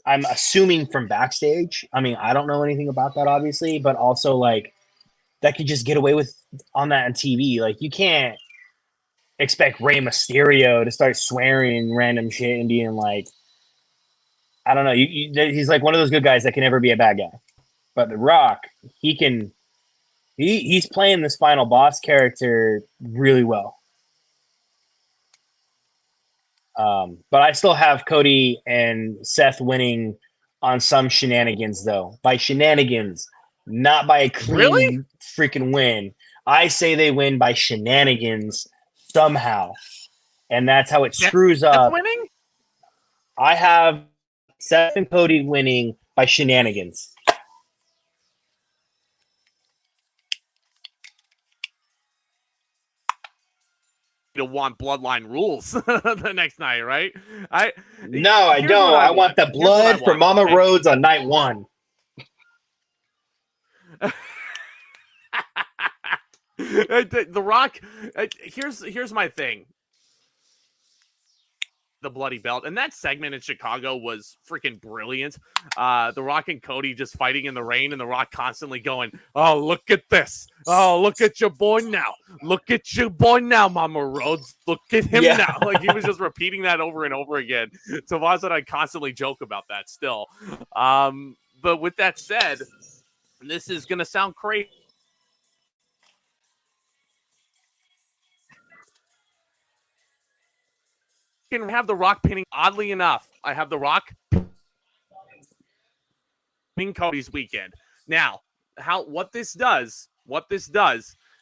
B: I'm assuming from backstage. I mean, I don't know anything about that, obviously, but also like that could just get away with on that on TV. Like you can't expect Rey Mysterio to start swearing random shit and being like, I don't know. He's like one of those good guys that can never be a bad guy. But The Rock, he can. He's playing this final boss character really well. But I still have Cody and Seth winning on some shenanigans, though. By shenanigans, not by a clean freaking win. I say they win by shenanigans somehow. And that's how it screws up.
A: Winning?
B: I have Seth and Cody winning by shenanigans.
A: To want Bloodline Rules the next night, right?
B: I don't. I want the blood for Mama Rhodes on night one.
A: The Rock. Here's my thing. The bloody belt, and that segment in Chicago was freaking brilliant. The Rock and Cody just fighting in the rain, and The Rock constantly going, "Oh, look at this! Oh, look at your boy now! Look at your boy now, Mama Rhodes! Look at him now!" Like he was just repeating that over and over again. Tavaz and I constantly joke about that still. But with that said, this is gonna sound crazy. Can have The Rock pinning. Oddly enough, I have The Rock pinning Cody's weekend. Now, what this does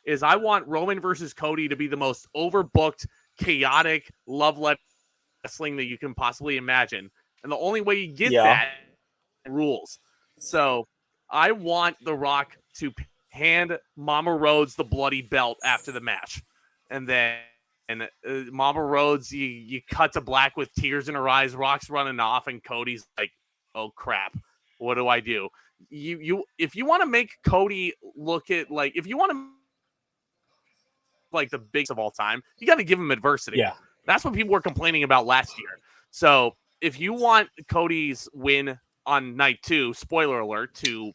A: is I want Roman versus Cody to be the most overbooked, chaotic, love wrestling that you can possibly imagine. And the only way you get that rules. So I want The Rock to hand Mama Rhodes the bloody belt after the match. And then Mama Rhodes, you cut to black with tears in her eyes. Rock's running off, and Cody's like, "Oh crap, what do I do?" If you want to make Cody look at like, if you want to like the biggest of all time, you got to give him adversity.
B: Yeah,
A: that's what people were complaining about last year. So if you want Cody's win on night 2, spoiler alert, to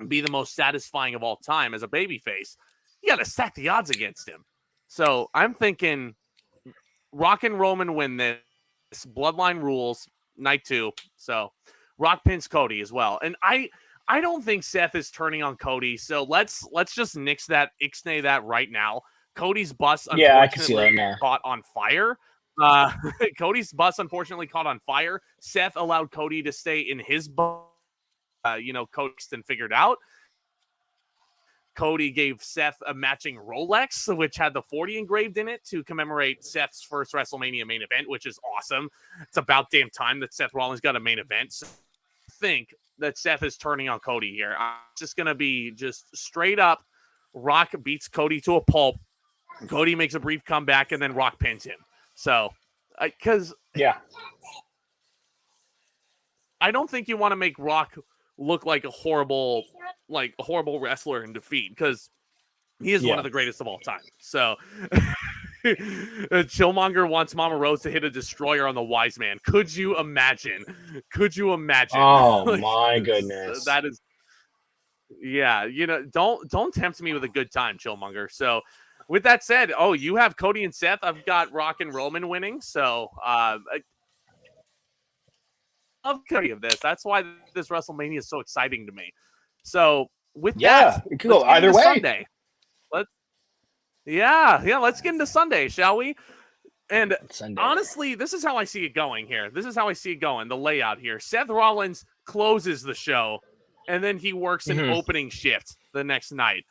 A: be the most satisfying of all time as a babyface, you got to stack the odds against him. So I'm thinking Rock and Roman win this. Bloodline Rules, night 2. So Rock pins Cody as well. And I I don't think Seth is turning on Cody, so let's just ixnay that right now. Cody's bus unfortunately caught on fire. Cody's bus unfortunately caught on fire. Seth allowed Cody to stay in his bus, coaxed and figured out. Cody gave Seth a matching Rolex, which had the 40 engraved in it to commemorate Seth's first WrestleMania main event, which is awesome. It's about damn time that Seth Rollins got a main event. So I think that Seth is turning on Cody here. It's just going to be just straight up Rock beats Cody to a pulp. Cody makes a brief comeback, and then Rock pins him. So, because I don't think you want to make Rock look like a horrible wrestler in defeat, because he is one of the greatest of all time. So Chillmonger wants Mama Rose to hit a destroyer on the Wise Man. Could you imagine?
B: Oh my goodness.
A: That is, yeah, don't tempt me with a good time, Chillmonger. So with that said, you have Cody and Seth. I've got Rock and Roman winning. So I love Cody of this. That's why this WrestleMania is so exciting to me. So with that,
B: it could go either way.
A: Sunday. Let's get into Sunday, shall we? And honestly, this is how I see it going here. The layout here. Seth Rollins closes the show, and then he works an opening shift the next night.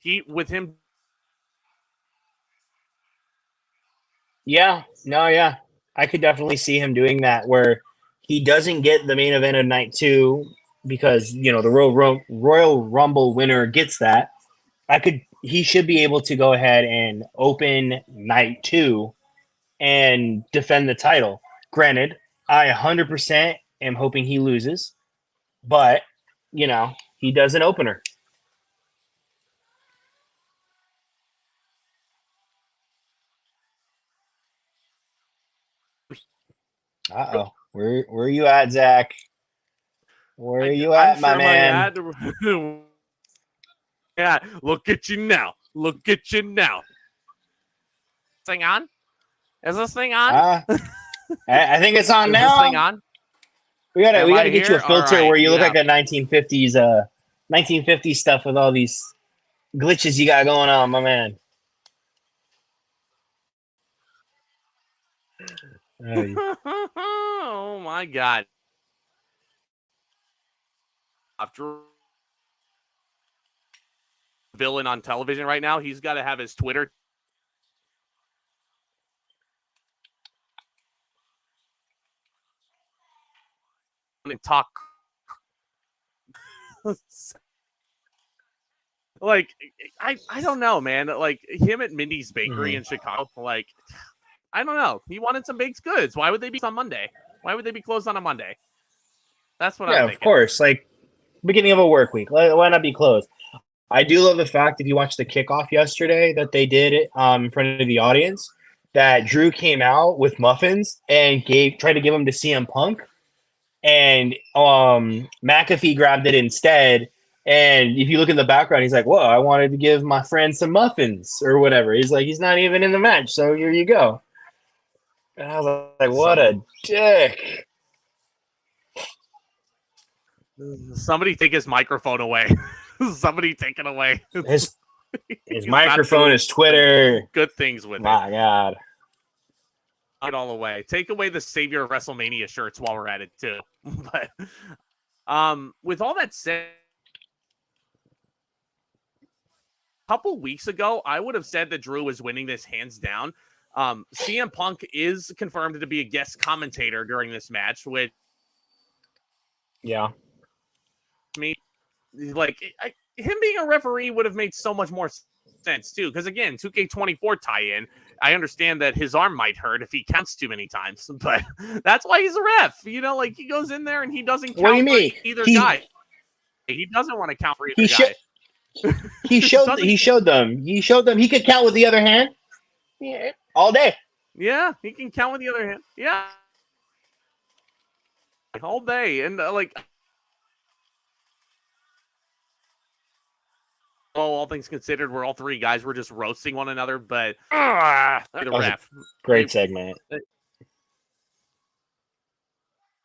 B: I could definitely see him doing that, where he doesn't get the main event of night 2 because, the Royal Rumble winner gets that. He should be able to go ahead and open night 2 and defend the title. Granted, I 100% am hoping he loses, but, he does an opener. Uh-oh. Where are you at, Zack? Where are you at, my man?
A: Yeah, look at you now. Thing on? Is this thing on?
B: I think it's on
A: Is
B: now.
A: This thing on?
B: We gotta get you a filter where you look like a 1950s stuff with all these glitches you got going on, my man.
A: Oh my God. After villain on television right now, he's got to have his Twitter and talk like I don't know, man. Like him at Mindy's Bakery in Chicago, like I don't know. He wanted some baked goods. Why would they be on Monday? Why would they be closed on a Monday? That's what I'm thinking.
B: Yeah, of course. Like beginning of a work week. Why not be closed? I do love the fact, if you watched the kickoff yesterday that they did in front of the audience, that Drew came out with muffins and tried to give them to CM Punk, and McAfee grabbed it instead. And if you look in the background, he's like, "Whoa, I wanted to give my friend some muffins or whatever." He's like, he's not even in the match, so here you go. And I was like, "What a dick!"
A: Somebody take his microphone away. Somebody take it away.
B: His microphone, his Twitter.
A: Good things with
B: My God.
A: It all away. Take away the Savior of WrestleMania shirts while we're at it too. But with all that said, a couple weeks ago, I would have said that Drew was winning this hands down. CM Punk is confirmed to be a guest commentator during this match, which him being a referee would have made so much more sense too, because again, 2K24 tie-in, I understand that his arm might hurt if he counts too many times, but that's why he's a ref. He goes in there and he doesn't count. What do you mean? Guy. He doesn't want to count for either guy.
B: He showed them he could count with the other hand. Yeah, all day.
A: Yeah, he can count with the other hand. Yeah, all day. And all things considered, we're all three guys. We're just roasting one another, but the ref.
B: Great segment.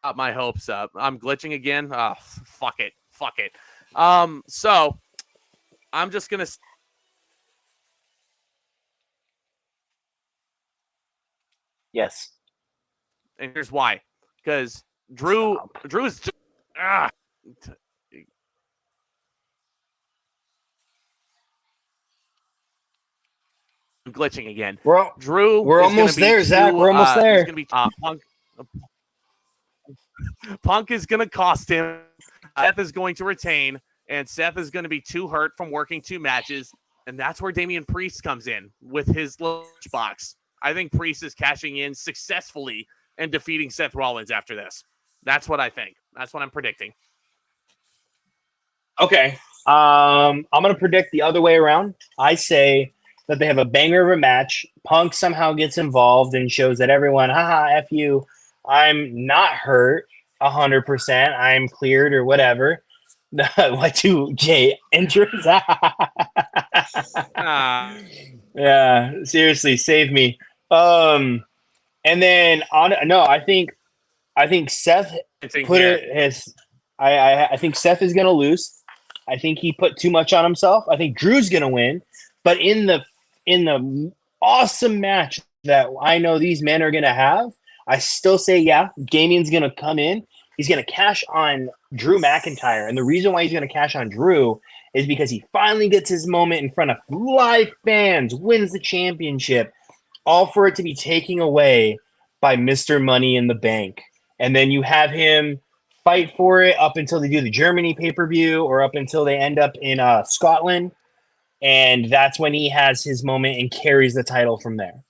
A: Got my hopes up. I'm glitching again. Oh, fuck it. So I'm just gonna.
B: Yes.
A: And here's why. Because Drew's just, glitching again.
B: We're almost there, Zach. We're almost there.
A: He's gonna be Punk. Punk is gonna cost him. Seth is going to retain, and Seth is going to be too hurt from working 2 matches, and that's where Damian Priest comes in with his lunchbox. I think Priest is cashing in successfully and defeating Seth Rollins after this. That's what I think. That's what I'm predicting.
B: Okay. I'm going to predict the other way around. I say that they have a banger of a match. Punk somehow gets involved and shows that everyone, haha, F you. I'm not hurt 100%. I'm cleared or whatever. Y2 Jay enters. Yeah, seriously, save me. And then I think Seth put it as I think Seth is gonna lose. I think he put too much on himself. I think Drew's gonna win, but in the awesome match that I know these men are gonna have, I still say Damian's gonna come in. He's gonna cash on Drew McIntyre, and the reason why he's gonna cash on Drew is because he finally gets his moment in front of live fans, wins the championship, all for it to be taken away by Mr. Money in the Bank. And then you have him fight for it up until they do the Germany pay-per-view or up until they end up in Scotland. And that's when he has his moment and carries the title from there.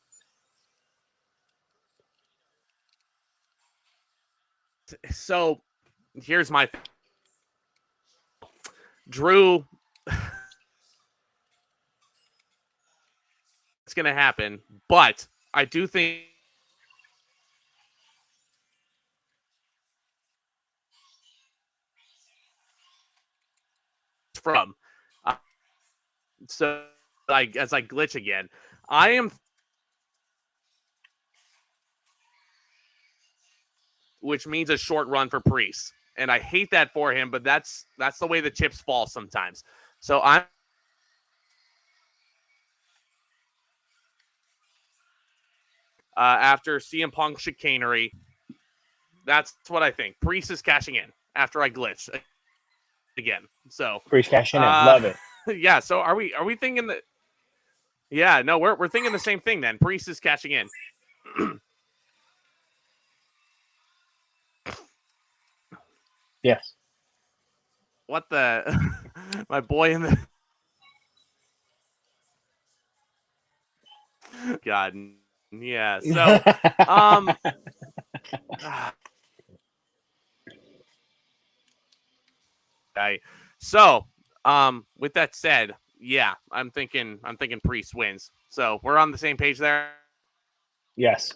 A: So here's my Drew. It's going to happen, but I do think from so as I glitch again, I am, which means a short run for Priest, and I hate that for him, but that's the way the chips fall sometimes. So I'm after CM Punk chicanery. That's what I think. Priest is cashing in after I glitch again. So
B: Priest cashing in, love it.
A: Yeah. So are we thinking that? Yeah. No, we're thinking the same thing then. Priest is cashing in.
B: Yes.
A: What the? My boy in the. God. Yeah. So So, with that said, yeah, I'm thinking Priest wins. So we're on the same page there.
B: Yes.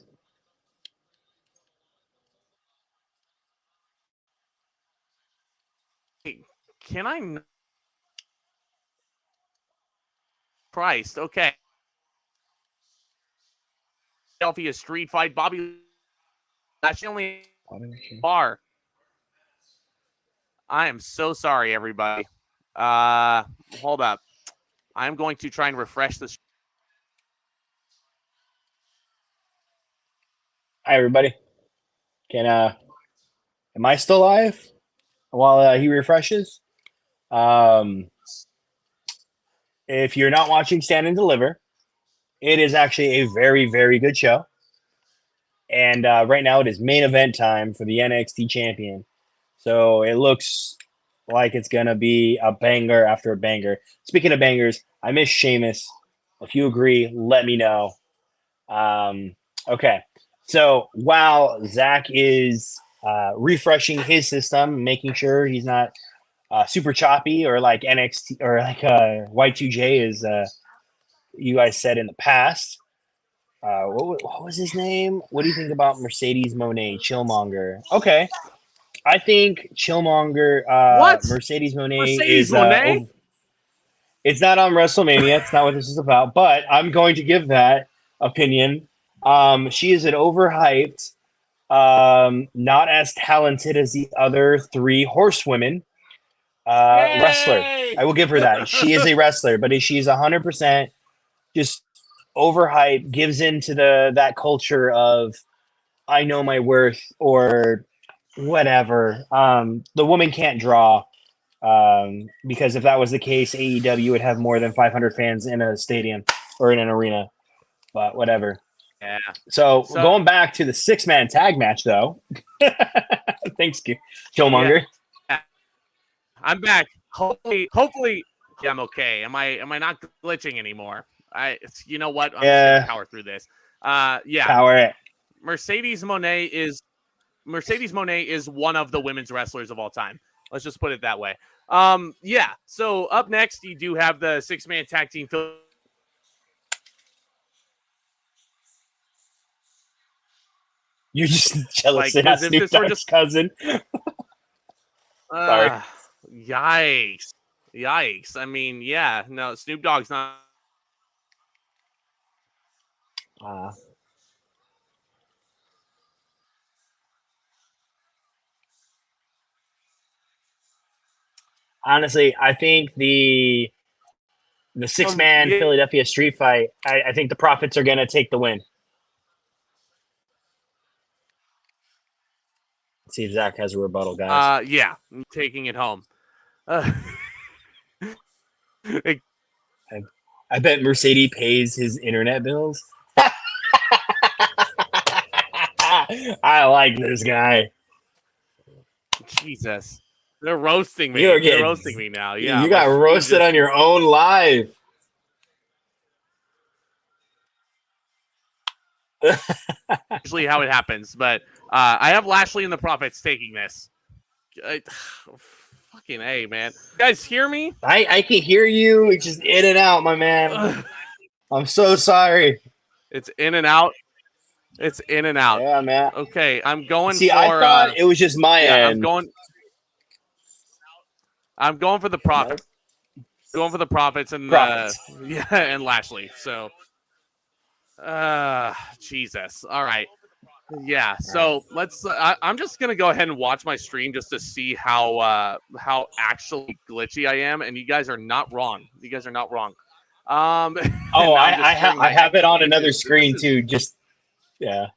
A: Can I? Christ. Okay. Philadelphia street fight. Bobby Lashley bar. I am so sorry, everybody. Hold up. I'm going to try and refresh this.
B: Hi, everybody. Am I still live while he refreshes? If you're not watching Stand and Deliver, it is actually a very, very good show. And right now it is main event time for the NXT champion. So it looks like it's going to be a banger after a banger. Speaking of bangers, I miss Sheamus. If you agree, let me know. Okay. So while Zack is refreshing his system, making sure he's not super choppy or like NXT or like Y2J is you guys said in the past. What was his name? What do you think about Mercedes Moné, Chillmonger? Okay. I think Chillmonger, Mercedes Moné is
A: Moné?
B: It's not on WrestleMania. It's not what this is about, but I'm going to give that opinion. She is an overhyped, not as talented as the other 3 horsewomen. Wrestler.
A: Yay!
B: I will give her that. She is a wrestler, but she's 100% just overhyped, gives into that culture of I know my worth or whatever. The woman can't draw because if that was the case, AEW would have more than 500 fans in a stadium or in an arena. But whatever.
A: Yeah.
B: So going back to the 6-man tag match, though. Thanks, Killmonger.
A: Yeah. I'm back. Hopefully, yeah, I'm okay. Am I not glitching anymore? You know what? I'm just gonna power through this. Yeah.
B: Power it.
A: Mercedes Moné is one of the women's wrestlers of all time. Let's just put it that way. Yeah. So up next, you do have the 6-man tag team.
B: You're just jealous
A: Like,
B: of Snoop Dogg's cousin. Sorry.
A: Yikes. I mean, yeah, no, Snoop Dogg's not.
B: Honestly, I think the 6-man Philadelphia street fight, I think the Profits are going to take the win. Let's see if Zack has a rebuttal, guys.
A: Yeah, I'm taking it home.
B: I bet Mercedes pays his internet bills. I like this guy.
A: Jesus. They're roasting me.
B: They're
A: roasting me now. Yeah.
B: You got roasted on your own live.
A: Usually how it happens, but I have Lashley and the Profits taking this. Fucking A, man. You guys hear me?
B: I can hear you. It's just in and out, my man. I'm so sorry.
A: It's in and out. It's in and out.
B: Yeah, man.
A: Okay, I'm going
B: See,
A: for...
B: I thought it was just my end.
A: I'm going for the Profits. Going for the Profits and and Lashley. So, Jesus. All right. Yeah. So let's. I'm just gonna go ahead and watch my stream just to see how actually glitchy I am, and you guys are not wrong. You guys are not wrong.
B: I have it on another screen too. Just yeah.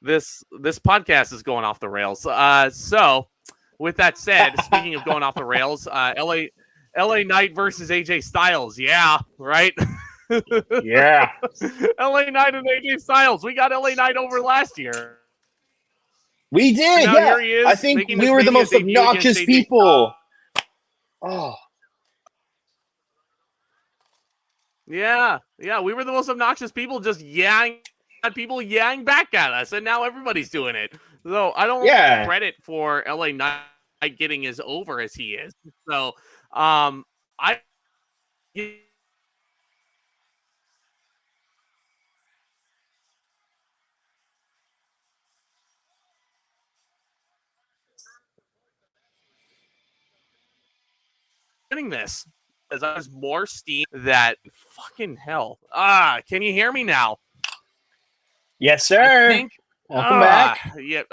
A: This podcast is going off the rails. So with that said, speaking of going off the rails, LA Knight versus AJ Styles. Yeah, right.
B: Yeah.
A: LA Knight and AJ Styles. We got LA Knight over last year.
B: We did. Yeah. Here he is, I think we were the most obnoxious people. Oh.
A: Yeah, we were the most obnoxious people, just people yelling back at us, and now everybody's doing it. So I don't credit for LA Knight getting as over as he is. So winning this as I was more steam that fucking hell. Can you hear me now?
B: Yes, sir. Welcome back.
A: Yeah,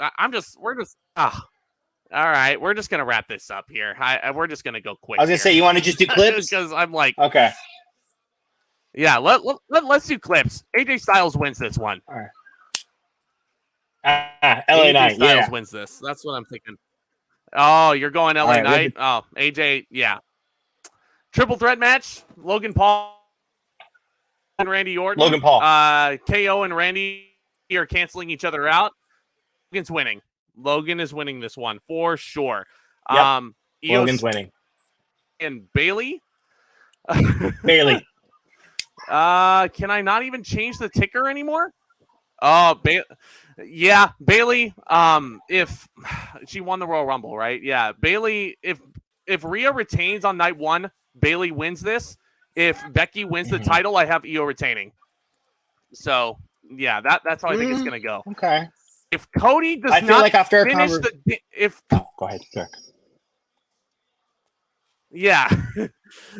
A: all right, we're just gonna wrap this up here. We're just gonna go quick.
B: I was gonna say, you want to just do clips?
A: Because I'm like,
B: okay.
A: Yeah, let's do clips. AJ Styles wins this one.
B: All right. LA Knight,
A: Styles wins this. That's what I'm thinking. Oh, you're going LA Knight? Oh, AJ, yeah. Triple threat match. Logan Paul and Randy Orton.
B: Logan Paul.
A: KO and Randy are canceling each other out. Logan's winning. Logan is winning this one for sure.
B: Yep. Logan's winning.
A: And Bailey.
B: Bailey.
A: Can I not even change the ticker anymore? Oh, yeah, Bailey. If she won the Royal Rumble, right? Yeah, Bailey. If Rhea retains on night one, Bailey wins this. If Becky wins the title, I have Io retaining. So yeah, that's how I think it's gonna go.
B: Okay.
A: If Cody does
B: feel like after
A: finish
B: go ahead, Jack.
A: Yeah.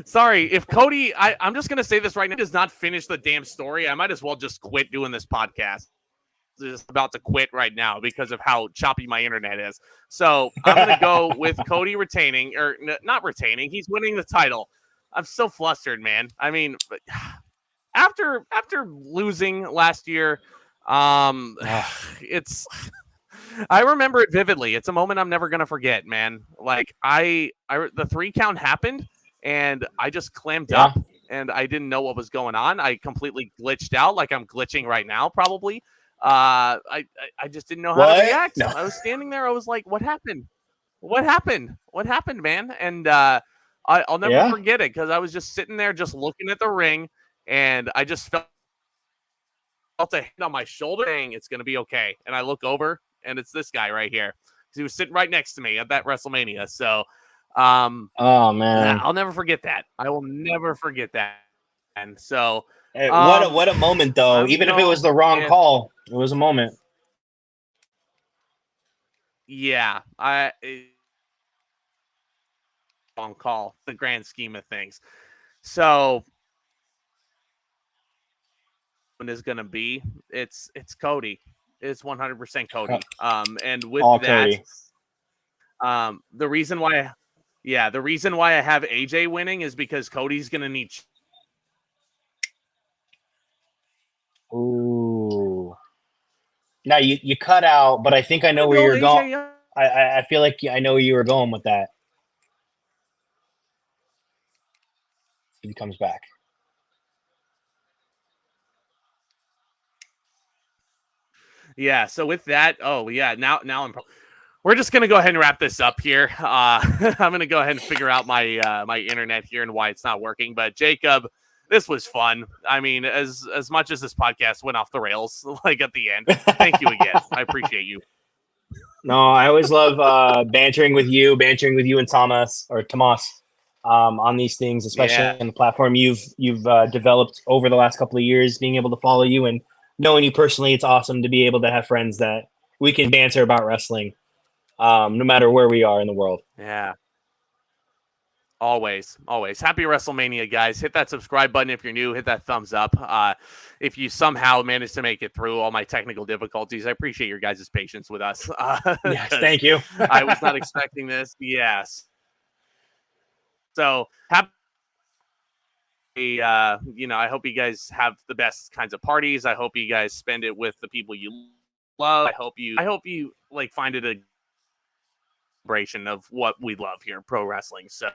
A: Sorry. If Cody, I'm just going to say this right now, does not finish the damn story, I might as well just quit doing this podcast. just about to quit right now because of how choppy my internet is. So I'm going to go with Cody retaining, or not retaining. He's winning the title. I'm so flustered, man. I mean, after losing last year, it's I remember it vividly. It's a moment I'm never gonna forget, man. Like the 3 count happened, and I just clammed up, and I didn't know what was going on. I completely glitched out, like I'm glitching right now, probably. I just didn't know how to react. No. I was standing there. I was like, "What happened? What happened? What happened, man?" And I'll never forget it because I was just sitting there, just looking at the ring, and I just felt a hand on my shoulder saying it's going to be okay. And I look over, and it's this guy right here. He was sitting right next to me at that WrestleMania. So,
B: oh man,
A: I'll never forget that. I will never forget that. And so,
B: what a moment, though. Even if it was the wrong call, it was a moment.
A: Yeah, wrong call, the grand scheme of things. So, is going to be it's Cody. It's 100% Cody. And with all that, Cody. The reason why I have AJ winning is because Cody's going to need.
B: Ooh. Now you cut out, but I think I know where you're going. I feel like I know where you were going with that. He comes back.
A: Yeah. So with that, now we're just gonna go ahead and wrap this up here. I'm gonna go ahead and figure out my my internet here and why it's not working. But Jacob, this was fun. I mean, as much as this podcast went off the rails, like at the end. Thank you again. I appreciate you.
B: No, I always love bantering with you and Tomas on these things, especially on the platform you've developed over the last couple of years. Being able to follow you and knowing you personally, it's awesome to be able to have friends that we can banter about wrestling, no matter where we are in the world.
A: Yeah. Always. Happy WrestleMania, guys. Hit that subscribe button if you're new. Hit that thumbs up. If you somehow managed to make it through all my technical difficulties, I appreciate your guys' patience with us.
B: Yes, thank you.
A: I was not expecting this. Yes. So happy. I hope you guys have the best kinds of parties. I hope you guys spend it with the people you love. I hope you like find it a celebration of what we love here, pro wrestling. So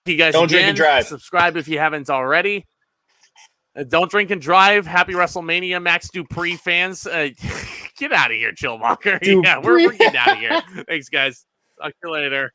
A: you guys
B: don't drink and drive.
A: Subscribe if you haven't already. Don't drink and drive. Happy WrestleMania, Max Dupree fans. Get out of here, Chillmonger. Yeah, we're getting out of here. Thanks, guys. Talk to you later.